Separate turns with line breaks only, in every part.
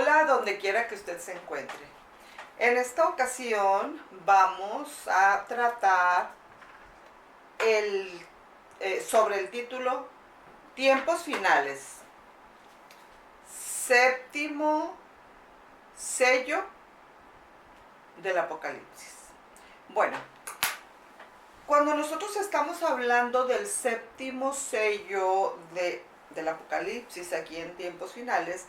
Hola, donde quiera que usted se encuentre. En esta ocasión vamos a tratar sobre el título Tiempos finales, séptimo sello del Apocalipsis. Bueno, cuando nosotros estamos hablando del séptimo sello del Apocalipsis aquí en tiempos finales,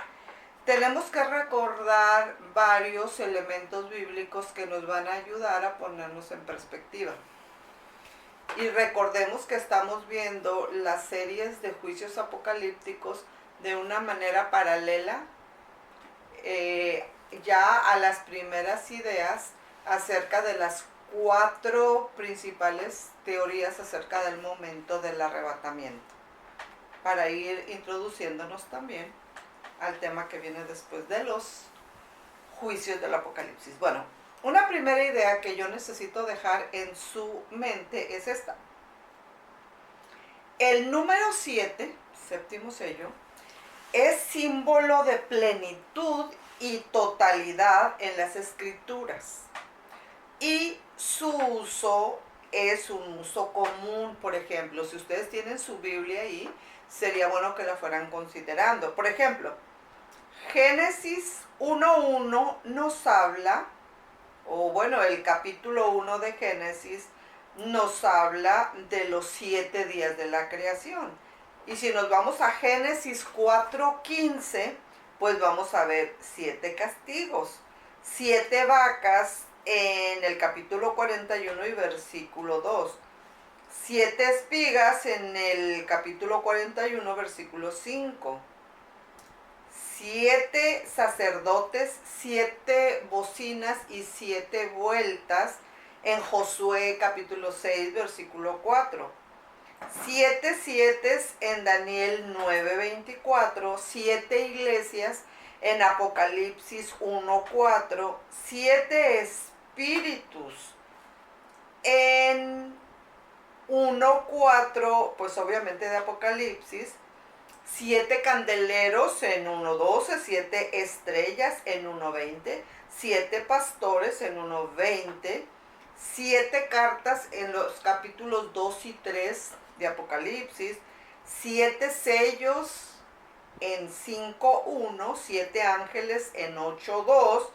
tenemos que recordar varios elementos bíblicos que nos van a ayudar a ponernos en perspectiva. Y recordemos que estamos viendo las series de juicios apocalípticos de una manera paralela ya a las primeras ideas acerca de las 4 principales teorías acerca del momento del arrebatamiento, para ir introduciéndonos también al tema que viene después de los juicios del Apocalipsis. Bueno, una primera idea que yo necesito dejar en su mente es esta. El número 7, séptimo sello, es símbolo de plenitud y totalidad en las escrituras. Y su uso es un uso común. Por ejemplo, si ustedes tienen su Biblia ahí, sería bueno que la fueran considerando. Por ejemplo, Génesis 1:1 nos habla, o bueno, el capítulo 1 de Génesis nos habla de los 7 días de la creación. Y si nos vamos a Génesis 4:15, pues vamos a ver 7 castigos, 7 vacas en el capítulo 41 y versículo 2, 7 espigas en el capítulo 41, versículo 5, 7 sacerdotes, 7 bocinas y 7 vueltas en Josué capítulo 6, versículo 4. 7 sietes en Daniel 9:24, 7 iglesias en Apocalipsis 1:4, 7 espíritus en 1:4, pues obviamente de Apocalipsis, 7 candeleros en 1:12, 7 estrellas en 1:20, 7 pastores en 1:20, 7 cartas en los capítulos 2 y 3 de Apocalipsis, 7 sellos en 5:1, 7 ángeles en 8:2,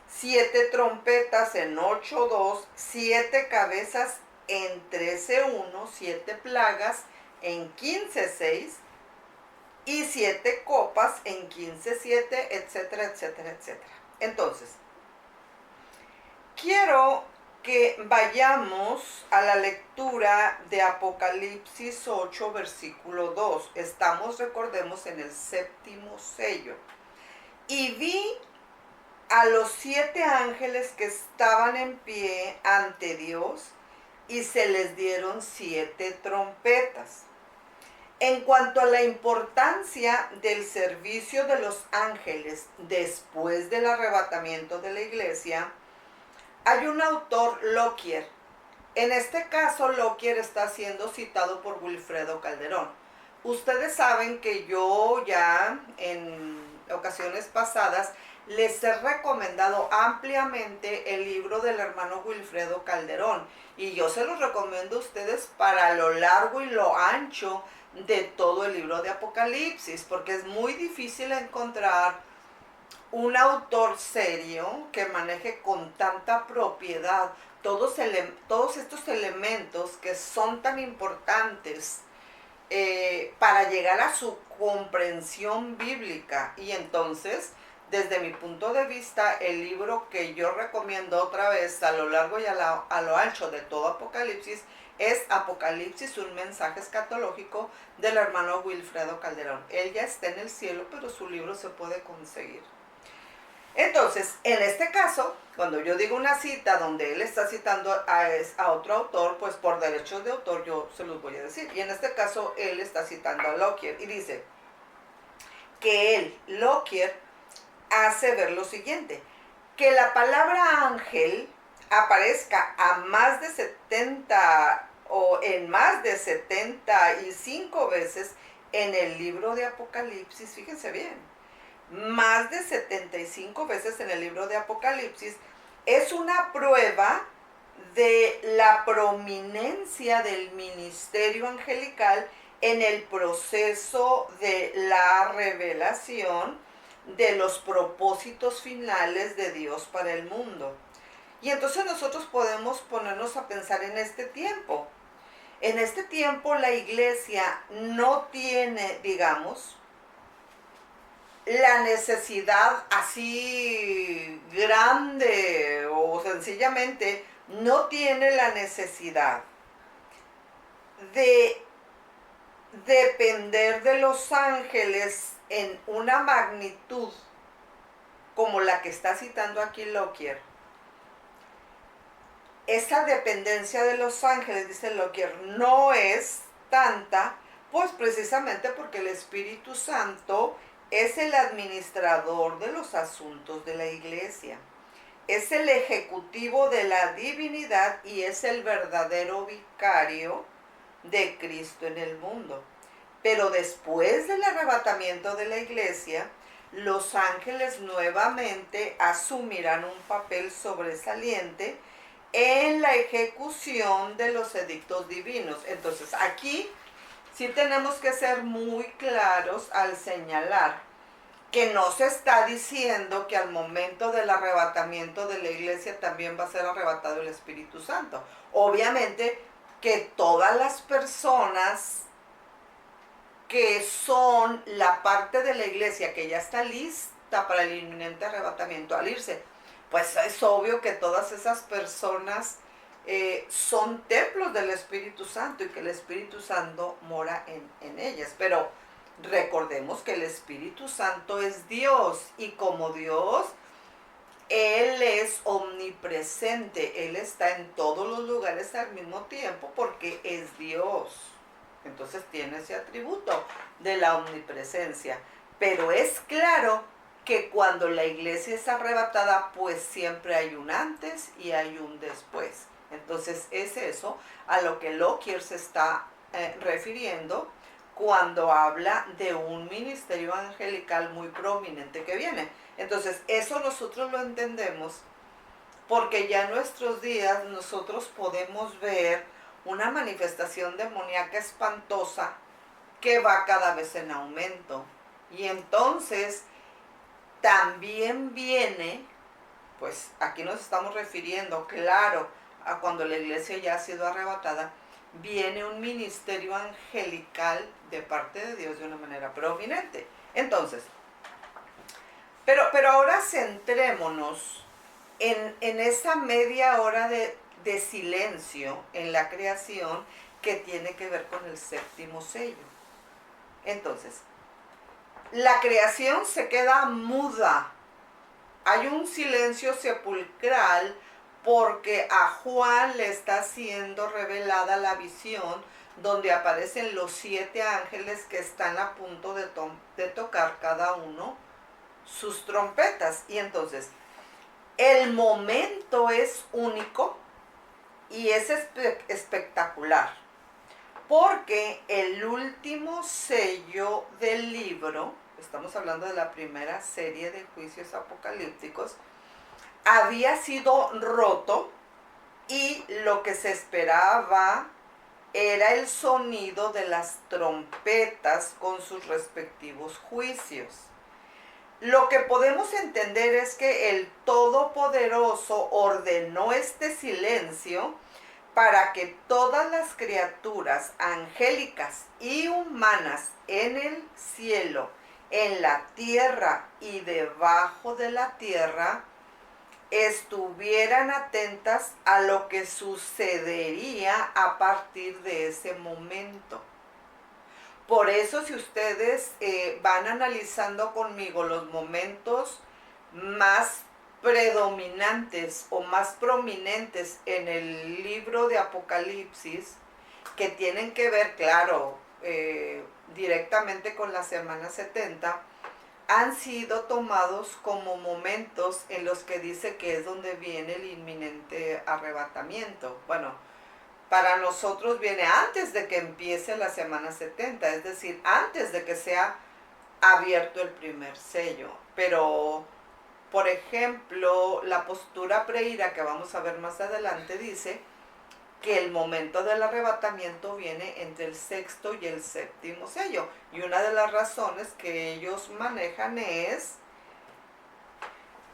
7 trompetas en 8:2, 7 cabezas en 13:1, 7 plagas en 15:6 y 7 copas en 15:7, etcétera, etcétera, etcétera. Entonces, quiero que vayamos a la lectura de Apocalipsis 8, versículo 2. Estamos, recordemos, en el séptimo sello. Y vi a los 7 ángeles que estaban en pie ante Dios, y se les dieron 7 trompetas. En cuanto a la importancia del servicio de los ángeles después del arrebatamiento de la iglesia, hay un autor, Lockyer. En este caso, Lockyer está siendo citado por Wilfredo Calderón. Ustedes saben que yo ya en ocasiones pasadas les he recomendado ampliamente el libro del hermano Wilfredo Calderón. Y yo se los recomiendo a ustedes para lo largo y lo ancho de todo el libro de Apocalipsis, porque es muy difícil encontrar un autor serio que maneje con tanta propiedad todos estos elementos que son tan importantes para llegar a su comprensión bíblica. Y entonces, desde mi punto de vista, el libro que yo recomiendo otra vez a lo largo y a lo ancho de todo Apocalipsis es Apocalipsis, un mensaje escatológico, del hermano Wilfredo Calderón. Él ya está en el cielo, pero su libro se puede conseguir. Entonces, en este caso, cuando yo digo una cita donde él está citando a otro autor, pues por derechos de autor yo se los voy a decir. Y en este caso, él está citando a Lockyer y dice que Lockyer, hace ver lo siguiente: que la palabra ángel aparezca a más de 70 o en más de 75 veces en el libro de Apocalipsis, fíjense bien, más de 75 veces en el libro de Apocalipsis, es una prueba de la prominencia del ministerio angelical en el proceso de la revelación de los propósitos finales de Dios para el mundo. Y entonces nosotros podemos ponernos a pensar en este tiempo. En este tiempo la iglesia no tiene, digamos, la necesidad así grande o sencillamente no tiene la necesidad de depender de los ángeles en una magnitud como la que está citando aquí Lockyer. Esa dependencia de los ángeles, dice Lockyer, no es tanta, pues precisamente porque el Espíritu Santo es el administrador de los asuntos de la iglesia. Es el ejecutivo de la divinidad y es el verdadero vicario de Cristo en el mundo. Pero después del arrebatamiento de la iglesia, los ángeles nuevamente asumirán un papel sobresaliente en la ejecución de los edictos divinos. Entonces aquí sí tenemos que ser muy claros al señalar que no se está diciendo que al momento del arrebatamiento de la iglesia también va a ser arrebatado el Espíritu Santo. Obviamente que todas las personas que son la parte de la iglesia que ya está lista para el inminente arrebatamiento al irse, pues es obvio que todas esas personas son templos del Espíritu Santo y que el Espíritu Santo mora en ellas. Pero recordemos que el Espíritu Santo es Dios y como Dios, Él es omnipresente, Él está en todos los lugares al mismo tiempo porque es Dios. Entonces tiene ese atributo de la omnipresencia. Pero es claro que cuando la iglesia es arrebatada, pues siempre hay un antes y hay un después. Entonces es eso a lo que Lockyer se está refiriendo cuando habla de un ministerio angelical muy prominente que viene. Entonces eso nosotros lo entendemos porque ya en nuestros días nosotros podemos ver una manifestación demoníaca espantosa que va cada vez en aumento. Y entonces también viene, pues aquí nos estamos refiriendo, claro, a cuando la iglesia ya ha sido arrebatada, viene un ministerio angelical de parte de Dios de una manera prominente. Entonces, pero ahora centrémonos en esa media hora de silencio en la creación que tiene que ver con el séptimo sello. Entonces, la creación se queda muda. Hay un silencio sepulcral porque a Juan le está siendo revelada la visión donde aparecen los 7 ángeles que están a punto de tocar cada uno sus trompetas. Y entonces, el momento es único y es espectacular, porque el último sello del libro, estamos hablando de la primera serie de juicios apocalípticos, había sido roto y lo que se esperaba era el sonido de las trompetas con sus respectivos juicios. Lo que podemos entender es que el Todopoderoso ordenó este silencio para que todas las criaturas angélicas y humanas en el cielo, en la tierra y debajo de la tierra estuvieran atentas a lo que sucedería a partir de ese momento. Por eso, si ustedes van analizando conmigo los momentos más predominantes o más prominentes en el libro de Apocalipsis, que tienen que ver, claro, directamente con la semana 70, han sido tomados como momentos en los que dice que es donde viene el inminente arrebatamiento. Bueno, para nosotros viene antes de que empiece la semana 70, es decir, antes de que sea abierto el primer sello. Pero, por ejemplo, la postura preira que vamos a ver más adelante dice que el momento del arrebatamiento viene entre el sexto y el séptimo sello. Y una de las razones que ellos manejan es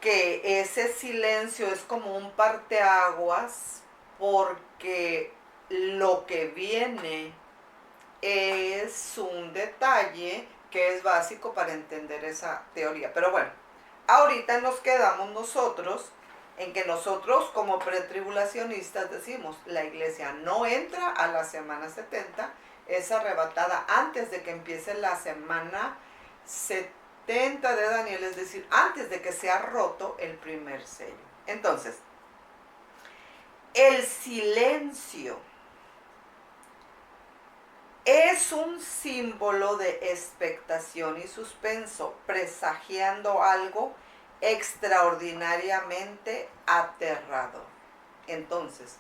que ese silencio es como un parteaguas, porque lo que viene es un detalle que es básico para entender esa teoría. Pero bueno, ahorita nos quedamos nosotros en que nosotros como pretribulacionistas decimos, la iglesia no entra a la semana 70, es arrebatada antes de que empiece la semana 70 de Daniel, es decir, antes de que sea roto el primer sello. Entonces, el silencio es un símbolo de expectación y suspenso, presagiando algo extraordinariamente aterrador. Entonces,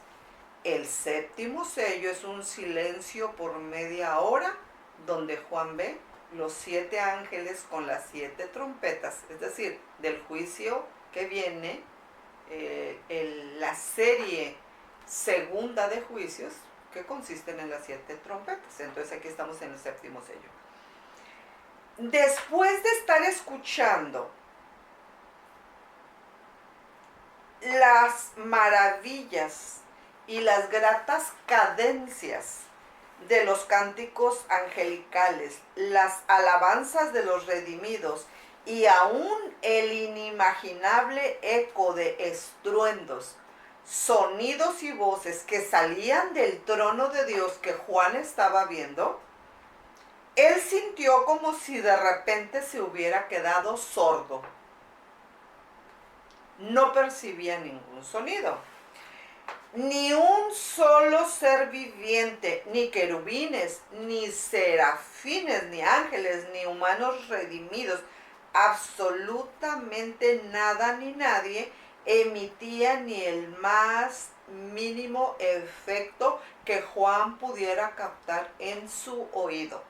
el séptimo sello es un silencio por media hora, donde Juan ve los 7 ángeles con las 7 trompetas, es decir, del juicio que viene, la serie segunda de juicios, que consisten en las 7 trompetas. Entonces aquí estamos en el séptimo sello. Después de estar escuchando las maravillas y las gratas cadencias de los cánticos angelicales, las alabanzas de los redimidos y aún el inimaginable eco de estruendos, sonidos y voces que salían del trono de Dios que Juan estaba viendo, él sintió como si de repente se hubiera quedado sordo. No percibía ningún sonido. Ni un solo ser viviente, ni querubines, ni serafines, ni ángeles, ni humanos redimidos, absolutamente nada ni nadie emitía ni el más mínimo efecto que Juan pudiera captar en su oído.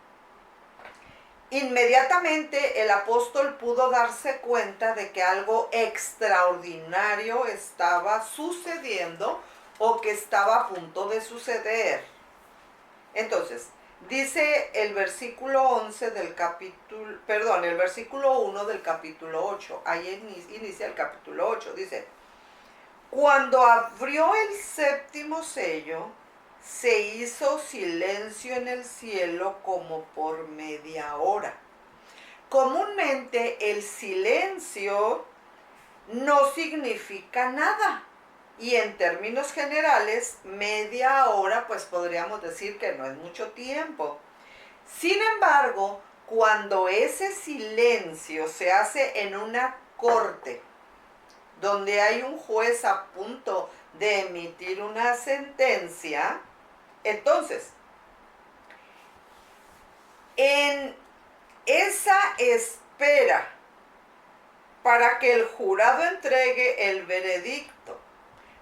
Inmediatamente el apóstol pudo darse cuenta de que algo extraordinario estaba sucediendo o que estaba a punto de suceder. Entonces, dice el versículo 11 del capítulo, el versículo 1 del capítulo 8, ahí inicia el capítulo 8, dice: cuando abrió el séptimo sello, se hizo silencio en el cielo como por media hora. Comúnmente el silencio no significa nada. Y en términos generales, media hora, pues podríamos decir que no es mucho tiempo. Sin embargo, cuando ese silencio se hace en una corte, donde hay un juez a punto de emitir una sentencia, entonces, en esa espera para que el jurado entregue el veredicto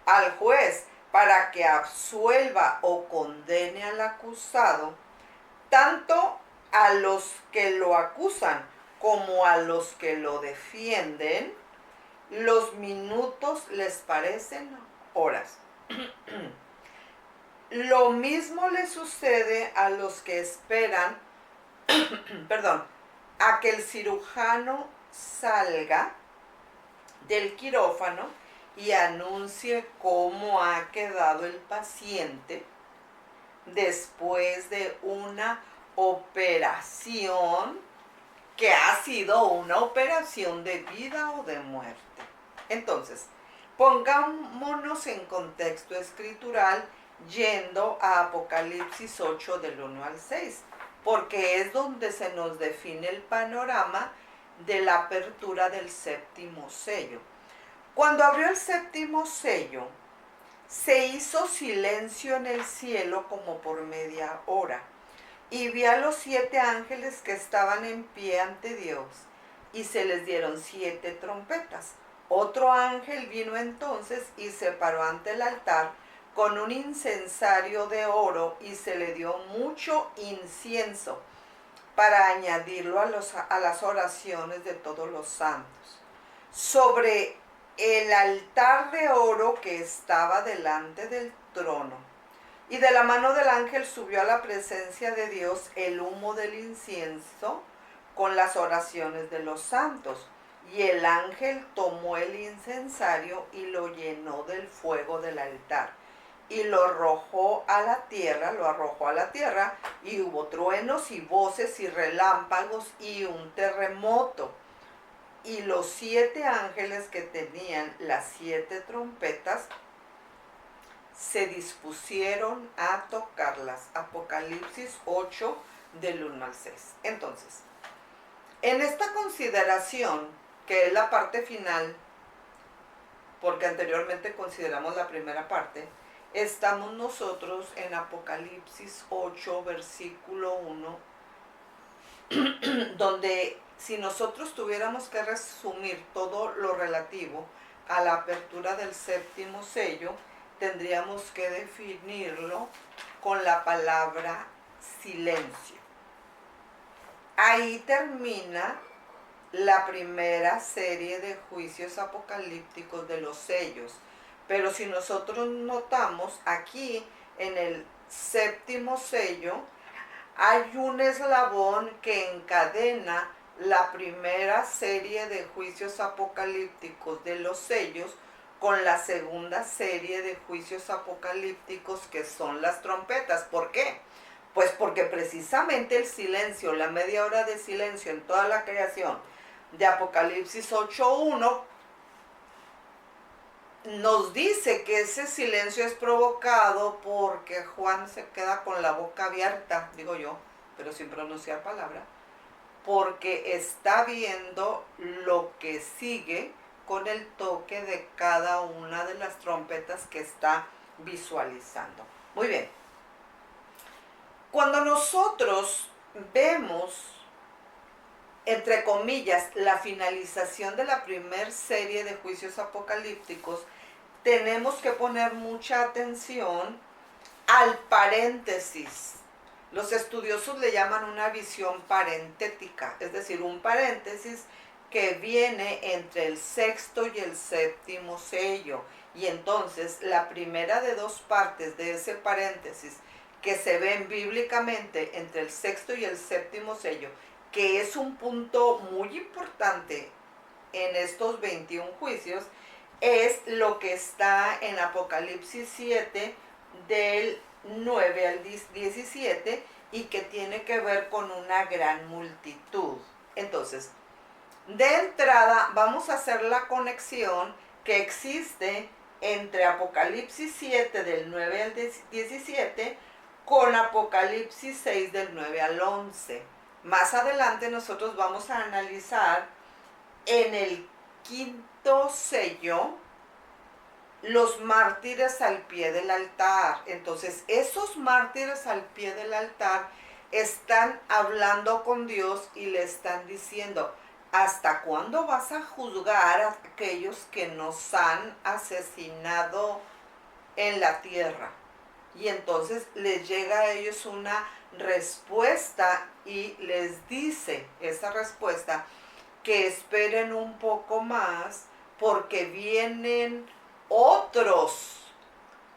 al juez para que absuelva o condene al acusado, tanto a los que lo acusan como a los que lo defienden, los minutos les parecen horas. Lo mismo le sucede a los que esperan, a que el cirujano salga del quirófano y anuncie cómo ha quedado el paciente después de una operación que ha sido una operación de vida o de muerte. Entonces, pongámonos en contexto escritural yendo a Apocalipsis 8 del 1 al 6, porque es donde se nos define el panorama de la apertura del séptimo sello. Cuando abrió el séptimo sello, se hizo silencio en el cielo como por media hora, y vi a los 7 ángeles que estaban en pie ante Dios, y se les dieron 7 trompetas. Otro ángel vino entonces y se paró ante el altar con un incensario de oro, y se le dio mucho incienso, para añadirlo a las oraciones de todos los santos. Sobre el altar de oro que estaba delante del trono, y de la mano del ángel subió a la presencia de Dios el humo del incienso con las oraciones de los santos. Y el ángel tomó el incensario y lo llenó del fuego del altar. Y lo arrojó a la tierra, y hubo truenos y voces y relámpagos y un terremoto. Y los 7 ángeles que tenían las 7 trompetas se dispusieron a tocarlas. Apocalipsis 8, del 1 al 6. Entonces, en esta consideración, que es la parte final, porque anteriormente consideramos la primera parte, estamos nosotros en Apocalipsis 8, versículo 1, donde si nosotros tuviéramos que resumir todo lo relativo a la apertura del séptimo sello, tendríamos que definirlo con la palabra silencio. Ahí termina la primera serie de juicios apocalípticos de los sellos. Pero si nosotros notamos aquí en el séptimo sello, hay un eslabón que encadena la primera serie de juicios apocalípticos de los sellos con la segunda serie de juicios apocalípticos, que son las trompetas. ¿Por qué? Pues porque precisamente el silencio, la media hora de silencio en toda la creación de Apocalipsis 8:1, nos dice que ese silencio es provocado porque Juan se queda con la boca abierta, digo yo, pero sin pronunciar palabra, porque está viendo lo que sigue con el toque de cada una de las trompetas que está visualizando. Muy bien. Cuando nosotros vemos, entre comillas, la finalización de la primera serie de juicios apocalípticos, tenemos que poner mucha atención al paréntesis. Los estudiosos le llaman una visión parentética, es decir, un paréntesis que viene entre el sexto y el séptimo sello. Y entonces la primera de 2 partes de ese paréntesis que se ven bíblicamente entre el sexto y el séptimo sello, que es un punto muy importante en estos 21 juicios, es lo que está en Apocalipsis 7 del 9 al 17 y que tiene que ver con una gran multitud. Entonces, de entrada vamos a hacer la conexión que existe entre Apocalipsis 7 del 9 al 17 con Apocalipsis 6 del 9 al 11. Más adelante nosotros vamos a analizar en el quinto sello los mártires al pie del altar. Entonces, esos mártires al pie del altar están hablando con Dios y le están diciendo: ¿hasta cuándo vas a juzgar a aquellos que nos han asesinado en la tierra? Y entonces les llega a ellos una respuesta y les dice esa respuesta que esperen un poco más porque vienen otros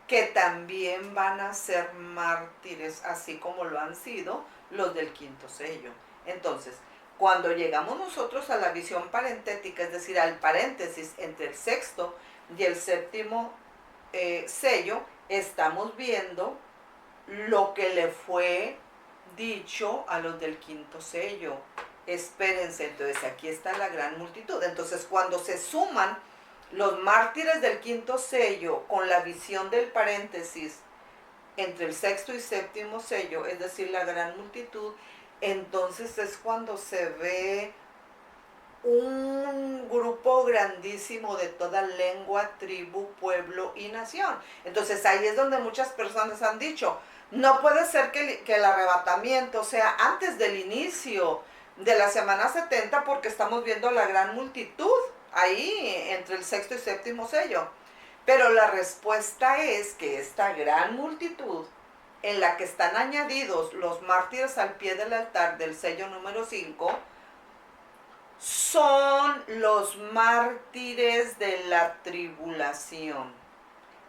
que también van a ser mártires, así como lo han sido los del quinto sello. Entonces, cuando llegamos nosotros a la visión parentética, es decir, al paréntesis entre el sexto y el séptimo sello, estamos viendo lo que le fue dicho a los del quinto sello. Espérense, entonces aquí está la gran multitud. Entonces, cuando se suman los mártires del quinto sello con la visión del paréntesis entre el sexto y séptimo sello, es decir, la gran multitud, entonces es cuando se ve un grupo grandísimo de toda lengua, tribu, pueblo y nación. Entonces ahí es donde muchas personas han dicho: no puede ser que el arrebatamiento sea antes del inicio de la semana 70 porque estamos viendo la gran multitud ahí entre el sexto y séptimo sello. Pero la respuesta es que esta gran multitud en la que están añadidos los mártires al pie del altar del sello número 5, son los mártires de la tribulación.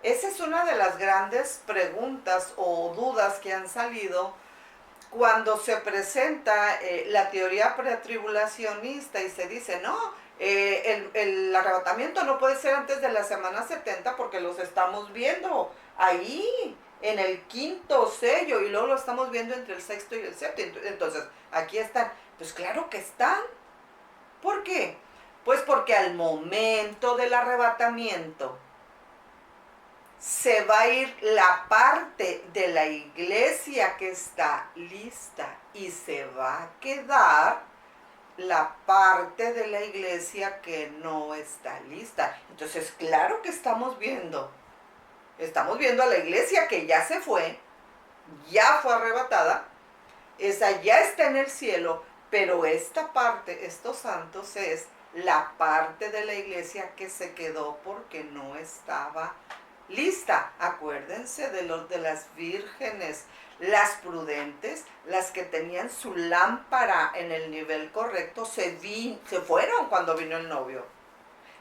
Esa es una de las grandes preguntas o dudas que han salido cuando se presenta la teoría pretribulacionista y se dice, no, el arrebatamiento no puede ser antes de la semana 70 porque los estamos viendo ahí en el quinto sello y luego lo estamos viendo entre el sexto y el séptimo. Entonces, aquí están. Pues claro que están. ¿Por qué? Pues porque al momento del arrebatamiento se va a ir la parte de la iglesia que está lista y se va a quedar la parte de la iglesia que no está lista. Entonces, claro que estamos viendo a la iglesia que ya se fue, ya fue arrebatada, esa ya está en el cielo, pero esta parte, estos santos, es la parte de la iglesia que se quedó porque no estaba lista. Acuérdense de las vírgenes, las prudentes, las que tenían su lámpara en el nivel correcto, se fueron cuando vino el novio.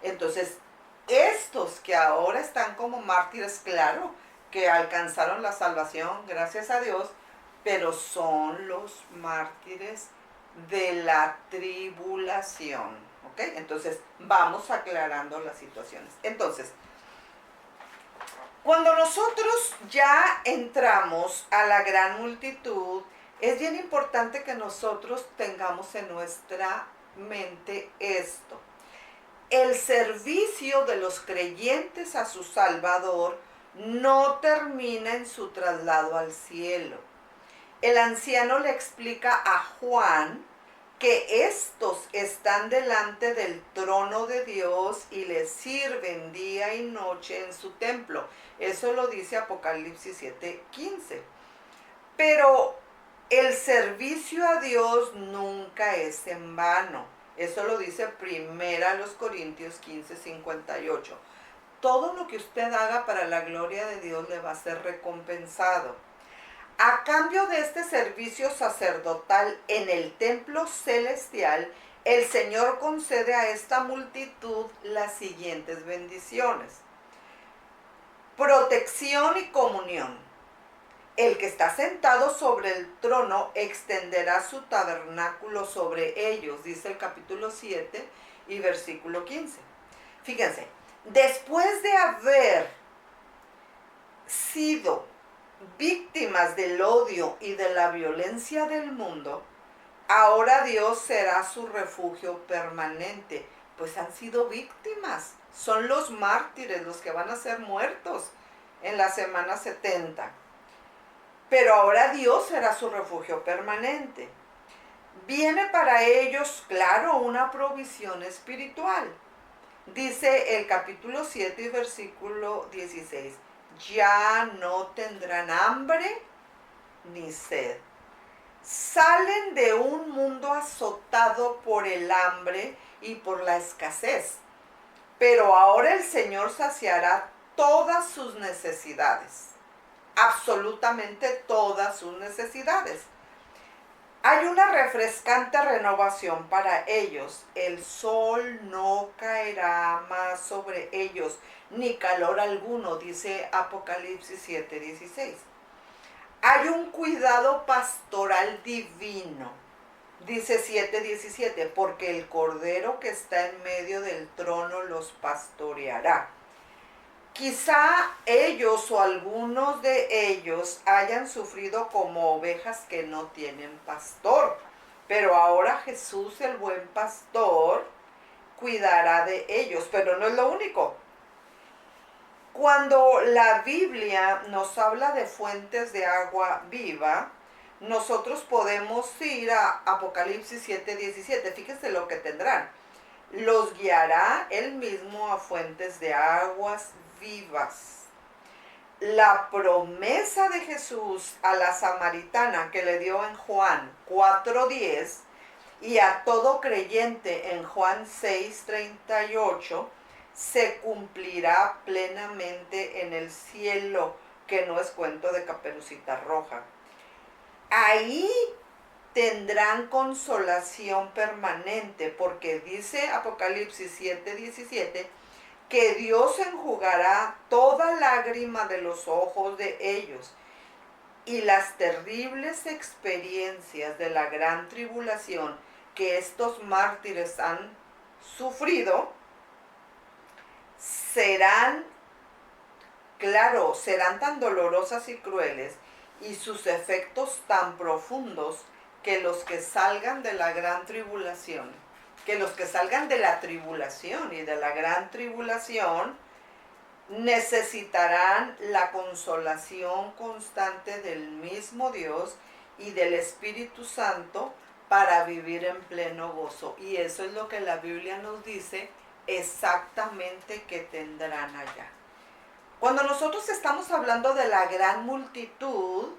Entonces, estos que ahora están como mártires, claro, que alcanzaron la salvación, gracias a Dios, pero son los mártires de la tribulación, ¿ok? Entonces, vamos aclarando las situaciones. Entonces, cuando nosotros ya entramos a la gran multitud, es bien importante que nosotros tengamos en nuestra mente esto. El servicio de los creyentes a su Salvador no termina en su traslado al cielo. El anciano le explica a Juan que estos están delante del trono de Dios y le sirven día y noche en su templo. Eso lo dice Apocalipsis 7:15. Pero el servicio a Dios nunca es en vano. Eso lo dice 1 Corintios 15:58. Todo lo que usted haga para la gloria de Dios le va a ser recompensado. A cambio de este servicio sacerdotal en el templo celestial, el Señor concede a esta multitud las siguientes bendiciones: protección y comunión. El que está sentado sobre el trono extenderá su tabernáculo sobre ellos, dice el capítulo 7 y versículo 15. Fíjense, después de haber sido víctimas del odio y de la violencia del mundo, ahora Dios será su refugio permanente, pues han sido víctimas. Son los mártires los que van a ser muertos en la semana 70. Pero ahora Dios será su refugio permanente. Viene para ellos, claro, una provisión espiritual. Dice el capítulo 7 y versículo 16. Ya no tendrán hambre ni sed. Salen de un mundo azotado por el hambre y por la escasez. Pero ahora el Señor saciará todas sus necesidades. Absolutamente todas sus necesidades. Hay una refrescante renovación para ellos. El sol no caerá más sobre ellos, ni calor alguno, dice Apocalipsis 7:16. Hay un cuidado pastoral divino, dice 7:17, porque el Cordero que está en medio del trono los pastoreará. Quizá ellos o algunos de ellos hayan sufrido como ovejas que no tienen pastor, pero ahora Jesús, el buen pastor, cuidará de ellos, pero no es lo único. Cuando la Biblia nos habla de fuentes de agua viva, nosotros podemos ir a Apocalipsis 7:17. Fíjense lo que tendrán. Los guiará él mismo a fuentes de aguas vivas. La promesa de Jesús a la samaritana que le dio en Juan 4:10 y a todo creyente en Juan 6:38 se cumplirá plenamente en el cielo, que no es cuento de Caperucita Roja. Ahí tendrán consolación permanente, porque dice Apocalipsis 7:17, que Dios enjugará toda lágrima de los ojos de ellos, y las terribles experiencias de la gran tribulación que estos mártires han sufrido serán tan dolorosas y crueles, y sus efectos tan profundos, que los que salgan de la gran tribulación, que los que salgan de la tribulación y de la gran tribulación, necesitarán la consolación constante del mismo Dios y del Espíritu Santo para vivir en pleno gozo. Y eso es lo que la Biblia nos dice exactamente que tendrán allá. Cuando nosotros estamos hablando de la gran multitud,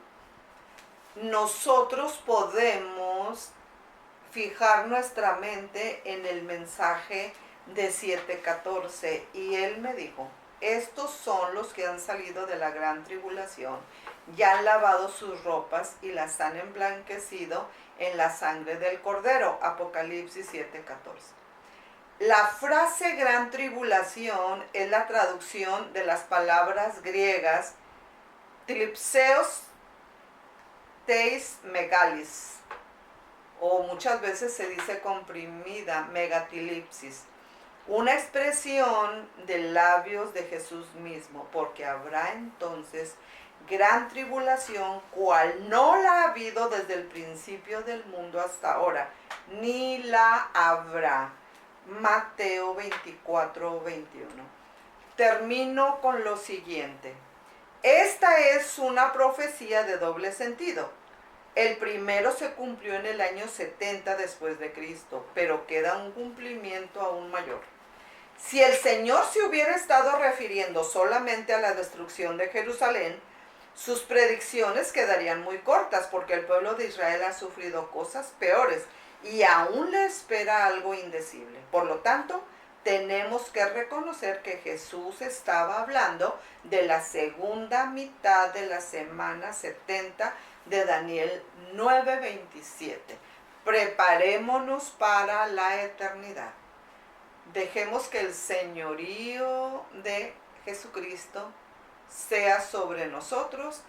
nosotros podemos fijar nuestra mente en el mensaje de 7:14. Y él me dijo: estos son los que han salido de la gran tribulación, ya han lavado sus ropas y las han emblanquecido en la sangre del Cordero. Apocalipsis 7:14. La frase gran tribulación es la traducción de las palabras griegas tlipseos teis megalis, o muchas veces se dice comprimida, megatilipsis, una expresión de labios de Jesús mismo, porque habrá entonces gran tribulación, cual no la ha habido desde el principio del mundo hasta ahora, ni la habrá. Mateo 24:21. Termino con lo siguiente. Esta es una profecía de doble sentido. El primero se cumplió en el año 70 después de Cristo, pero queda un cumplimiento aún mayor. Si el Señor se hubiera estado refiriendo solamente a la destrucción de Jerusalén, sus predicciones quedarían muy cortas, porque el pueblo de Israel ha sufrido cosas peores y aún le espera algo indecible. Por lo tanto, tenemos que reconocer que Jesús estaba hablando de la segunda mitad de la semana 70 de Daniel 9:27. Preparémonos para la eternidad. Dejemos que el señorío de Jesucristo sea sobre nosotros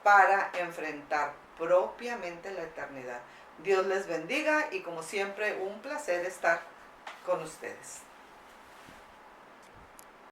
para enfrentar propiamente la eternidad. Dios les bendiga y como siempre un placer estar con ustedes.